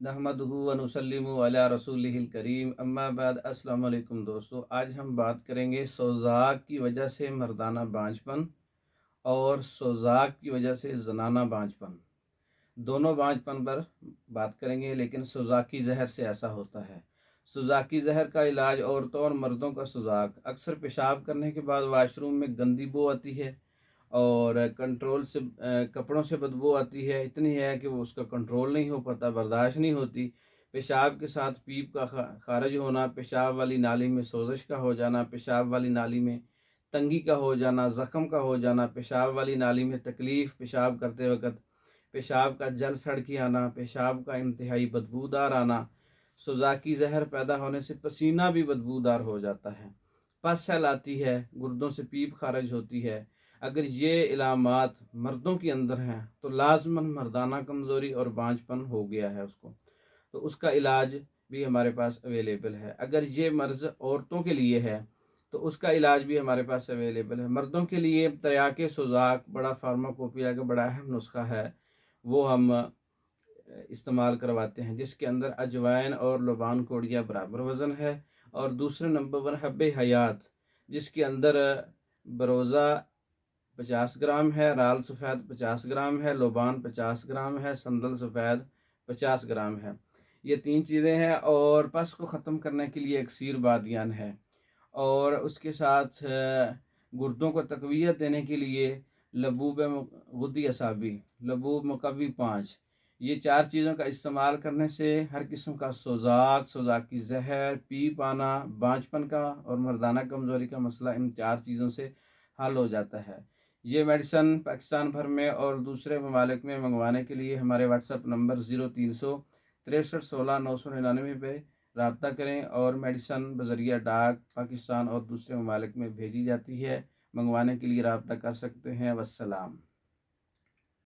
नहमदुहु व नुसल्लिमु अला रसूलिहिल करीम अम्मा बाद। अस्सलाम वालेकुम दोस्तों, आज हम बात करेंगे सोज़ाक की वजह से मर्दाना बांझपन और सोज़ाक की वजह से ज़नाना बांझपन। दोनों बांझपन पर बात करेंगे, लेकिन सोज़ाकी ज़हर से ऐसा होता है। सोज़ाकी ज़हर का इलाज औरतों और मर्दों का सोज़ाक अक्सर पेशाब करने के बाद वाशरूम में गंदी बू आती है और कंट्रोल से कपड़ों से बदबू आती है। इतनी है कि वो उसका कंट्रोल नहीं हो पाता, बर्दाश्त नहीं होती। पेशाब के साथ पीप का खारिज होना, पेशाब वाली नाली में सोजश का हो जाना, पेशाब वाली नाली में तंगी का हो जाना, ज़ख़म का हो जाना, पेशाब वाली नाली में तकलीफ़, पेशाब करते वक्त पेशाब का जल सड़की आना, पेशाब का इंतहाई बदबूदार आना। सोज़ाकी ज़हर पैदा होने से पसीना भी बदबूदार हो जाता है, पस सहलाती है, गुर्दों से पीप खारिज होती है। अगर ये इलामात मर्दों के अंदर हैं तो लाजमन मर्दाना कमज़ोरी और बांझपन हो गया है उसको, तो उसका इलाज भी हमारे पास अवेलेबल है। अगर ये मर्ज़ औरतों के लिए है तो उसका इलाज भी हमारे पास अवेलेबल है। मर्दों के लिए तरियाके सोज़ाक बड़ा फार्माकोपिया का बड़ा अहम नुस्खा है, वो हम इस्तेमाल करवाते हैं, जिसके अंदर अजवाइन और लुबान कोड़िया बराबर वज़न है। और दूसरे नंबर पर हब्बे हयात, जिसके अंदर बरोज़ा 50 ग्राम है, राल सफ़ेद 50 ग्राम है, लोबान 50 ग्राम है, संदल सफ़ेद 50 ग्राम है। ये 3 चीज़ें हैं। और पस को ख़त्म करने के लिए इक्सीर बादियान है। और उसके साथ गुर्दों को तक़वियत देने के लिए लबूब गुद्दी असाबी, लबूब मुकव्वी 5, ये 4 चीज़ों का इस्तेमाल करने से हर किस्म का सोज़ाक, सोज़ाक की ज़हर, पीप आना, बांझपन का और मर्दाना कमज़ोरी का मसला इन 4 चीज़ों से हल हो जाता है। ये मेडिसन पाकिस्तान भर में और दूसरे ममालिक में मंगवाने के लिए हमारे व्हाट्सएप नंबर 036316 999 पे रब्ता करें। और मेडिसन बज़रिया डाक पाकिस्तान और दूसरे ममालिक में भेजी जाती है। मंगवाने के लिए रब्ता कर सकते हैं। वस्सलाम।